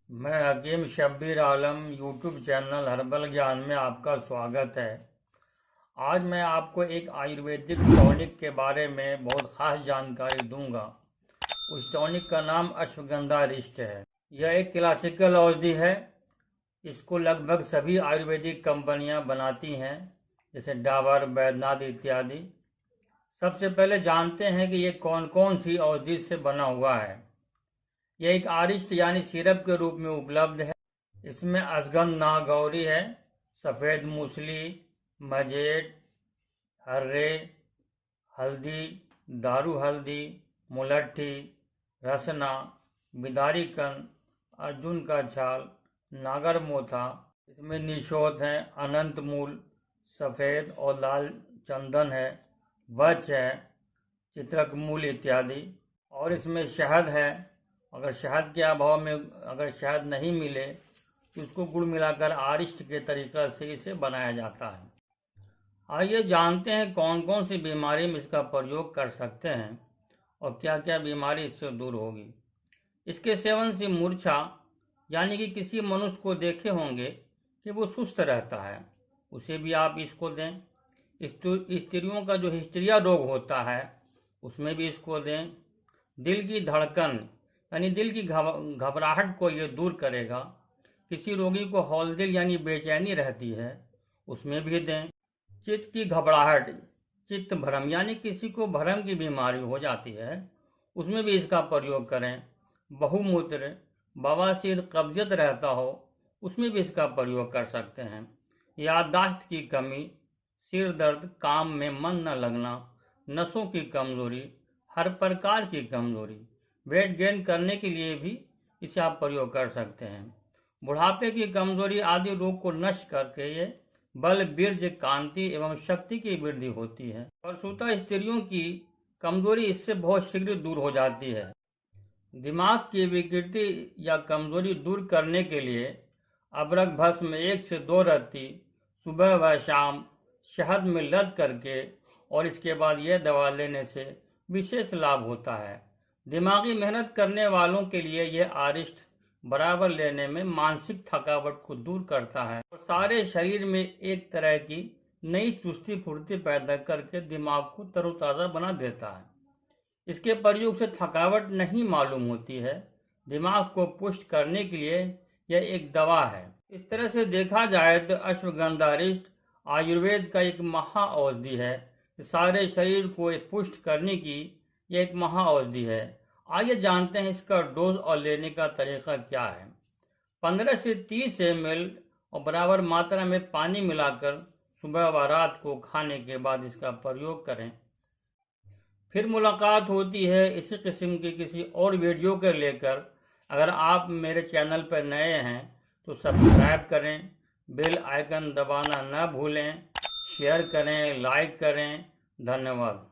मैं हकीम शब्बीर आलम YouTube channel herbal ज्ञान में आपका स्वागत है। आज मैं आपको एक आयुर्वेदिक टॉनिक के बारे में बहुत ख़ास जानकारी दूंगा। उस टॉनिक का नाम अश्वगंधा रिष्ट है। यह एक क्लासिकल औषधि है। इसको लगभग सभी आयुर्वेदिक कंपनियां बनाती हैं, जैसे डाबर, बैद्यनाथ इत्यादि। सबसे पहले जानते हैं कि ये कौन कौन सी औषधि से बना हुआ है। यह एक आरिष्ट यानी सिरप के रूप में उपलब्ध है। इसमें अश्वगंधा नागौरी है, सफ़ेद मूसली, मजेट, हर्रे, हल्दी, दारू हल्दी, मुलट्ठी, रसना, बिदारीकन, अर्जुन का छाल, नागर मोथा। इसमें निशोथ है, अनंत मूल, सफ़ेद और लाल चंदन है, वच है, चित्रक मूल इत्यादि। और इसमें शहद है। अगर शहद के अभाव में अगर शहद नहीं मिले तो उसको गुड़ मिलाकर आरिष्ट के तरीका से इसे बनाया जाता है। आइए जानते हैं कौन कौन सी बीमारी में इसका प्रयोग कर सकते हैं और क्या क्या बीमारी इससे दूर होगी। इसके सेवन से मूर्छा यानी कि किसी मनुष्य को देखे होंगे कि वो सुस्त रहता है, उसे भी आप इसको दें। स्त्रियों का जो हिस्टीरिया रोग होता है उसमें भी इसको दें। दिल की धड़कन यानी दिल की घबराहट को ये दूर करेगा। किसी रोगी को हौलदिल यानी बेचैनी रहती है, उसमें भी दें। चित्त की घबराहट, चित्त भ्रम यानी किसी को भ्रम की बीमारी हो जाती है, उसमें भी इसका प्रयोग करें। बहुमूत्र, बवासीर, कब्जियत रहता हो, उसमें भी इसका प्रयोग कर सकते हैं। याददाश्त की कमी, सिर दर्द, काम में मन न लगना, नसों की कमजोरी, हर प्रकार की कमजोरी, वेट गेन करने के लिए भी इसे आप प्रयोग कर सकते हैं। बुढ़ापे की कमजोरी आदि रोग को नष्ट करके ये बल, बीर्ज, कांति एवं शक्ति की वृद्धि होती है। प्रसूता स्त्रियों की कमजोरी इससे बहुत शीघ्र दूर हो जाती है। दिमाग की विकृति या कमजोरी दूर करने के लिए अबरक भस्म 1 से 2 रत्ती सुबह व शाम शहद में लद करके और इसके बाद यह दवा लेने से विशेष लाभ होता है। दिमागी मेहनत करने वालों के लिए यह आरिष्ट बराबर लेने में मानसिक थकावट को दूर करता है और सारे शरीर में एक तरह की नई चुस्ती फुर्ती पैदा करके दिमाग को तरोताज़ा बना देता है। इसके प्रयोग से थकावट नहीं मालूम होती है। दिमाग को पुष्ट करने के लिए यह एक दवा है। इस तरह से देखा जाए तो अश्वगंधा रिष्ट आयुर्वेद का एक महा औषधि है। सारे शरीर को पुष्ट करने की यह एक महा औषधि है। आइए जानते हैं इसका डोज और लेने का तरीका क्या है। 15 से 30 ml और बराबर मात्रा में पानी मिलाकर सुबह व रात को खाने के बाद इसका प्रयोग करें। फिर मुलाकात होती है इसी किस्म की किसी और वीडियो को लेकर। अगर आप मेरे चैनल पर नए हैं तो सब्सक्राइब करें, बेल आइकन दबाना न भूलें, शेयर करें, लाइक करें। धन्यवाद।